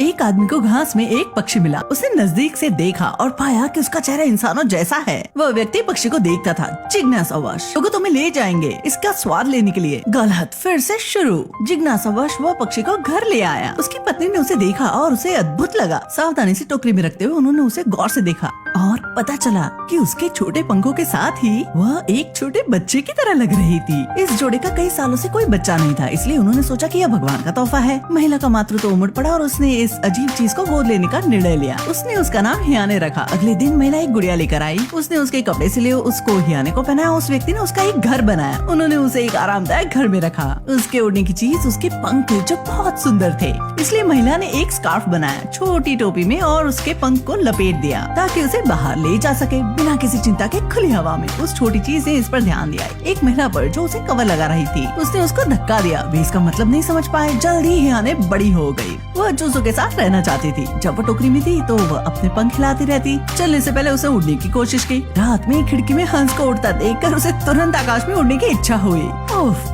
एक आदमी को घास में एक पक्षी मिला। उसने नजदीक से देखा और पाया कि उसका चेहरा इंसानों जैसा है। वह व्यक्ति पक्षी को देखता था। जिज्ञासावश लोग तुम्हें ले जाएंगे इसका स्वाद लेने के लिए। गलत। फिर से शुरू। जिज्ञासावश वह पक्षी को घर ले आया। उसकी पत्नी ने उसे देखा और उसे अद्भुत लगा। सावधानी से टोकरी में रखते हुए उन्होंने उसे गौर से देखा और पता चला कि उसके छोटे पंखों के साथ ही वह एक छोटे बच्चे की तरह लग रही थी। इस जोड़े का कई सालों से कोई बच्चा नहीं था, इसलिए उन्होंने सोचा कि यह भगवान का तोहफा है। महिला का मातृत्व उमड़ पड़ा और उसने इस अजीब चीज को गोद लेने का निर्णय लिया। उसने उसका नाम हियाने रखा। अगले दिन महिला एक गुड़िया लेकर आई। उसने उसके कपड़े सिले, उसको हियाने को पहनाया। उस व्यक्ति ने उसका एक घर बनाया। उन्होंने उसे एक आरामदायक घर में रखा। उसके उड़ने की चीज उसके पंख थे जो बहुत सुंदर थे, इसलिए महिला ने एक स्कार्फ बनाया छोटी टोपी में और उसके पंख को लपेट दिया ताकि उसे बाहर ले जा सके बिना किसी चिंता के खुली हवा में। उस छोटी चीज ने इस पर ध्यान दिया। एक महिला पर जो उसे कवर लगा रही थी, उसने उसको धक्का दिया। वे इसका मतलब नहीं समझ पाए। जल्दी ही हियाने बड़ी हो गई। वह चूजों के साथ रहना चाहती थी। जब वो टोकरी में थी तो वह अपने पंख हिलाती रहती। चलने से पहले उसे उड़ने की कोशिश की। रात में खिड़की में हंस को उड़ता देखकर उसे तुरंत आकाश में उड़ने की इच्छा हुई।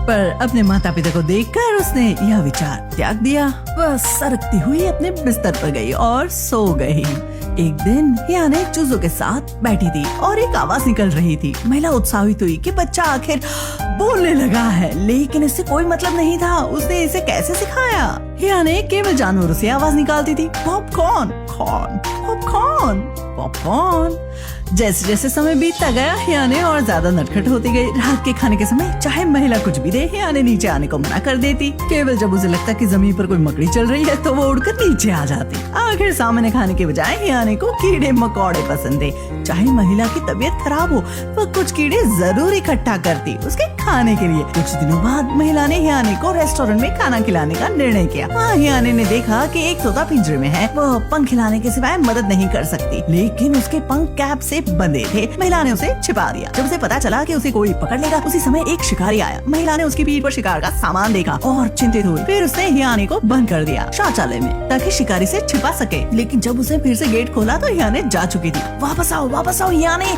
पर अपने माता पिता को देखकर उसने यह विचार त्याग दिया। वह सरकती हुई अपने बिस्तर पर गई और सो गई। एक दिन हियाने चूजों के साथ बैठी थी और एक आवाज निकल रही थी। महिला उत्साहित हुई कि बच्चा आखिर बोलने लगा है, लेकिन इससे कोई मतलब नहीं था। उसने इसे कैसे सिखाया? हियाने केवल जानवरों से आवाज निकालती थी। Popcorn, corn, popcorn, popcorn. जैसे जैसे समय बीतता गया हियाने और ज्यादा नटखट होती गई। रात के खाने के समय चाहे महिला कुछ भी दे, हियाने नीचे आने को मना कर देती। केवल जब उसे लगता कि जमीन पर कोई मकड़ी चल रही है तो वो उड़कर नीचे आ जाती। आखिर सामान्य खाने के बजाय हियाने को कीड़े मकोड़े पसंद थे। चाहे महिला की तबीयत खराब हो, वह कुछ कीड़े जरूर इकट्ठा करती उसके खाने के लिए। कुछ दिनों बाद महिला ने हियाने को रेस्टोरेंट में खाना खिलाने का निर्णय किया। वहाँ हियाने ने देखा कि एक तोता पिंजरे में है। वह पंख हिलाने के सिवाय मदद नहीं कर सकती, लेकिन उसके पंख कैप से बंधे थे। महिला ने उसे छिपा दिया। जब उसे पता चला कि उसे कोई पकड़ लेगा, उसी समय एक शिकारी आया। महिला ने उसकी पीठ पर शिकार का सामान देखा और चिंतित हुई। फिर उसने हियाने को बंद कर दिया शौचालय में ताकि शिकारी से छिपा सके। लेकिन जब उसने फिर से गेट खोला तो हियाने जा चुकी थी। वापस आओ हियाने।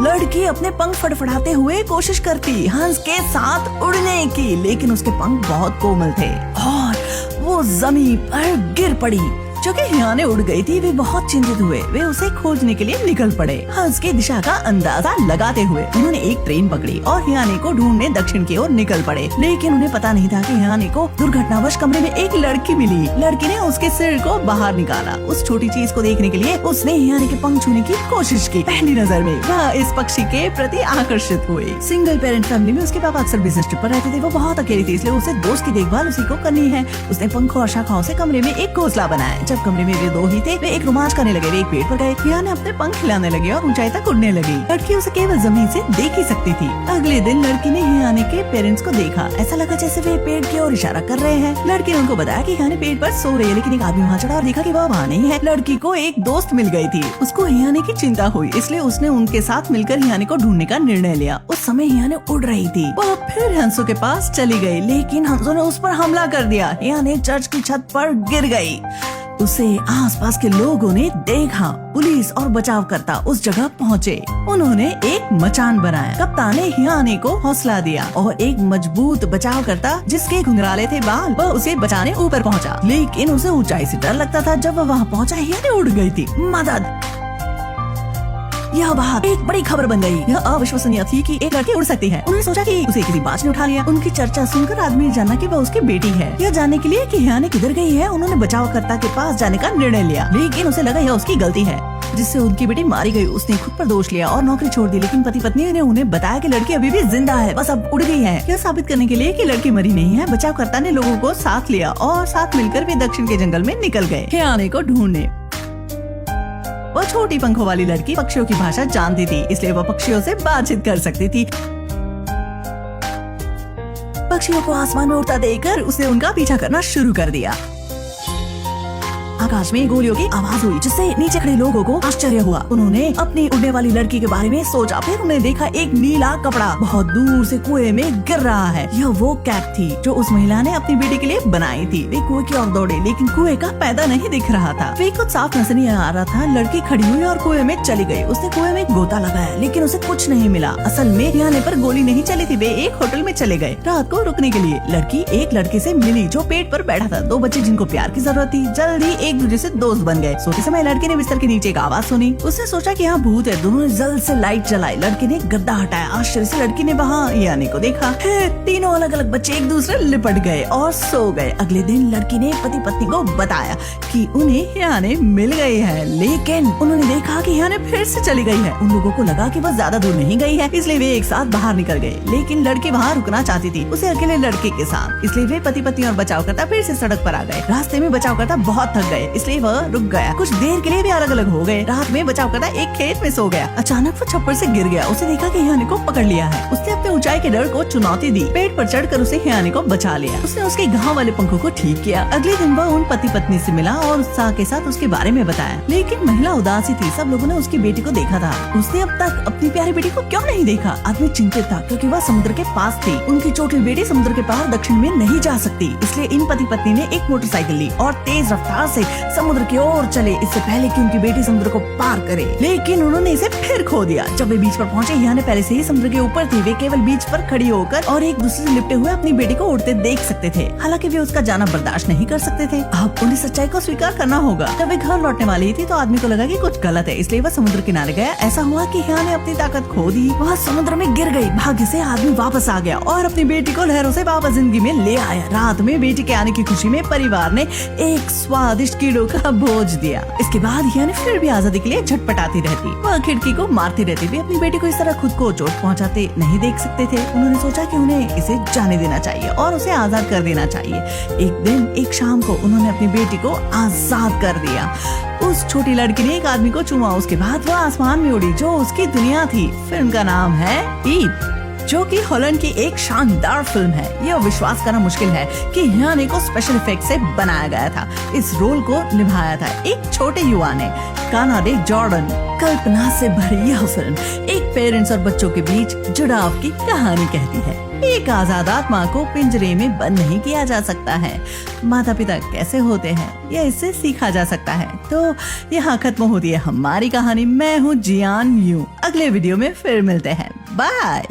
लड़की अपने पंख फड़फड़ाते हुए कोशिश करती हंस के साथ उड़ने की, लेकिन उसके पंख बहुत कोमल थे और वो जमीन पर गिर पड़ी। जो कि हियाने उड़ गई थी, वे बहुत चिंतित हुए। वे उसे खोजने के लिए निकल पड़े। हंस की दिशा का अंदाजा लगाते हुए उन्होंने एक ट्रेन पकड़ी और हियाने को ढूंढने दक्षिण की ओर निकल पड़े। लेकिन उन्हें पता नहीं था कि हियाने को दुर्घटनावश कमरे में एक लड़की मिली। लड़की ने उसके सिर को बाहर निकाला। उस छोटी चीज को देखने के लिए उसने हियाने के पंख छूने की कोशिश की। पहली नजर में वह इस पक्षी के प्रति आकर्षित हुई। सिंगल पेरेंट फैमिली में उसके पापा अक्सर बिजनेस ट्रिप पर रहते थे। वो बहुत अकेली थी, इसलिए उसे दोस्त की देखभाल उसी को करनी है। उसने पंखों और शाखाओं से कमरे में एक घोंसला बनाया। जब कमरे में वे दो ही थे, वे एक रोमांच करने लगे। वे एक पेड़ पर गए। हियाने अपने पंख हिलाने लगे और ऊंचाई तक उड़ने लगी। लड़की उसे केवल जमीन से देख ही सकती थी। अगले दिन लड़की ने हियाने के पेरेंट्स को देखा। ऐसा लगा जैसे वे पेड़ की ओर इशारा कर रहे हैं। लड़की ने उनको बताया कि हियाने पेड़ पर सो रही है, लेकिन एक आदमी वहाँ चढ़ा और देखा कि वह वहाँ नहीं है। लड़की को एक दोस्त मिल गई थी। उसको हियाने की चिंता हुई, इसलिए उसने उनके साथ मिलकर हियाने को ढूंढने का निर्णय लिया। उस समय हियाने उड़ रही थी। वह फिर हंसों के पास चली गई, लेकिन हंसों ने उस पर हमला कर दिया। हियाने चर्च की छत पर गिर गई। उसे आसपास के लोगों ने देखा। पुलिस और बचावकर्ता उस जगह पहुँचे। उन्होंने एक मचान बनाया। कप्तान ने हियाने को हौसला दिया और एक मजबूत बचावकर्ता जिसके घुंघराले थे बाल, वह उसे बचाने ऊपर पहुँचा। लेकिन उसे ऊंचाई से डर लगता था। जब वह वहाँ पहुँचा, हियाने उड़ गई थी। मदद! यह बात एक बड़ी खबर बन गई। यह अविश्वसनीय थी कि एक लड़की उड़ सकती है। उन्होंने सोचा कि उसे किसी बाज ने उठा लिया। उनकी चर्चा सुनकर आदमी ने जाना कि वह उसकी बेटी है। यह जानने के लिए कि हियाने किधर गई है, उन्होंने बचावकर्ता के पास जाने का निर्णय लिया। लेकिन उसे लगा यह उसकी गलती है, जिससे उनकी बेटी मारी गई। उसने खुद पर दोष लिया और नौकरी छोड़ दी। लेकिन पति पत्नी ने उन्हें बताया कि लड़की अभी भी जिंदा है, बस अब उड़ गई है। यह साबित करने के लिए कि लड़की मरी नहीं है, बचावकर्ता ने लोगों को साथ लिया और साथ मिलकर वे दक्षिण के जंगल में निकल गए हियाने को ढूंढने। वह छोटी पंखों वाली लड़की पक्षियों की भाषा जानती थी, इसलिए वह पक्षियों से बातचीत कर सकती थी। पक्षियों को आसमान में उड़ता देखकर उसने उनका पीछा करना शुरू कर दिया। आकाश में गोलियों की आवाज हुई, जिससे नीचे खड़े लोगों को आश्चर्य हुआ। उन्होंने अपनी उड़ने वाली लड़की के बारे में सोचा। फिर उन्हें देखा एक नीला कपड़ा बहुत दूर से कुएं में गिर रहा है। यह वो कैप थी जो उस महिला ने अपनी बेटी के लिए बनाई थी। वे कुएं की ओर दौड़े, लेकिन कुएं का पैदा नहीं दिख रहा था। वे कुछ साफ नजर नहीं आ रहा था। लड़की खड़ी हुई और कुएं में चली गई। उसने कुएं में गोता लगाया, लेकिन उसे कुछ नहीं मिला। असल में हियाने पर गोली नहीं चली थी। वे एक होटल में चले गए रात को रुकने के लिए। लड़की एक लड़के से मिली जो पेट पर बैठा था। दो बच्चे जिनको प्यार की जरूरत थी। जल्दी एक दूसरे से दोस्त बन गए। सोते समय लड़के ने बिस्तर के नीचे एक आवाज सुनी। उसने सोचा कि यहाँ भूत है। दोनों ने जल्द से लाइट जलाई। लड़के ने गद्दा हटाया। आश्चर्य से लड़की ने वहाँ यानी को देखा। तीनों अलग अलग बच्चे एक दूसरे लिपट गए और सो गए। अगले दिन लड़की ने पति पत्नी को बताया कि उन्हें यानी मिल गई है, लेकिन उन्होंने देखा कि यानी फिर से चली गई है। उन लोगों को लगा कि वो ज्यादा दूर नहीं गई है, इसलिए वे एक साथ बाहर निकल गए। लेकिन लड़की वहाँ रुकना चाहती थी, उसे अकेले लड़के के साथ, इसलिए वे पति पत्नी और बचावकर्ता फिर से सड़क पर आ गए। रास्ते में बचावकर्ता बहुत थक गए, इसलिए वह रुक गया। कुछ देर के लिए भी अलग अलग हो गए। रात में बचावकर्ता एक खेत में सो गया। अचानक वो छप्पर से गिर गया। उसे देखा कि हियानी को पकड़ लिया है। उसने अपने ऊंचाई के डर को चुनौती दी। पेड़ पर चढ़कर उसे हियानी को बचा लिया। उसने उसके घाव वाले पंखों को ठीक किया। अगले दिन वह उन पति पत्नी से मिला और उत्साह के साथ उसके बारे में बताया। लेकिन महिला उदासी थी। सब लोगों ने उसकी बेटी को देखा था। उसने अब तक अपनी प्यारी बेटी को क्यों नहीं देखा? आदमी चिंतित था क्योंकि वह समुद्र के पास थी। उनकी चोटिल बेटी समुद्र के पार दक्षिण में नहीं जा सकती, इसलिए इन पति पत्नी ने एक मोटरसाइकिल ली और तेज रफ्तार से समुद्र की ओर चले, इससे पहले कि उनकी बेटी समुद्र को पार करे। लेकिन उन्होंने इसे फिर खो दिया। जब वे बीच पर पहुंचे, हियानी पहले से ही समुद्र के ऊपर थी। वे केवल बीच पर खड़ी होकर और एक दूसरे से लिपटे हुए अपनी बेटी को उड़ते देख सकते थे। हालांकि वे उसका जाना बर्दाश्त नहीं कर सकते थे। अब उन्हें सच्चाई को स्वीकार करना होगा। जब वे घर लौटने वाली थी तो आदमी को लगा कि कुछ गलत है, इसलिए वह समुद्र किनारे गया। ऐसा हुआ कि हियानी ने अपनी ताकत खो दी। वह समुद्र में गिर गई। भाग्य से आदमी वापस आ गया और अपनी बेटी को लहरों से वापस जिंदगी में ले आया। रात में बेटी के आने की खुशी में परिवार ने एक स्वादिष्ट कीड़ों का भोज दिया। इसके बाद हियानी फिर भी आजादी के लिए झटपटाती रहती। वह खिड़की को मारती रहती। वे अपनी बेटी को इस तरह खुद को चोट पहुंचाते नहीं देख सकते थे। उन्होंने सोचा कि उन्हें इसे जाने देना चाहिए और उसे आजाद कर देना चाहिए। एक दिन एक शाम को उन्होंने अपनी बेटी को आजाद कर दिया। उस छोटी लड़की ने एक आदमी को चूमा। उसके बाद वह आसमान में उड़ी, जो उसकी दुनिया थी। फिल्म का नाम है ईप, जो कि हॉलैंड की एक शानदार फिल्म है। यह विश्वास करना मुश्किल है कि हियानी को स्पेशल इफेक्ट से बनाया गया था। इस रोल को निभाया था एक छोटे युवा ने, कानाडे जॉर्डन। कल्पना से भरी यह फिल्म एक पेरेंट्स और बच्चों के बीच जुड़ाव की कहानी कहती है। एक आजाद आत्मा को पिंजरे में बंद नहीं किया जा सकता है। माता पिता कैसे होते हैं, यह इससे सीखा जा सकता है। तो यहाँ खत्म होती है हमारी कहानी। मैं हूँ जियान यू। अगले वीडियो में फिर मिलते हैं। बाय।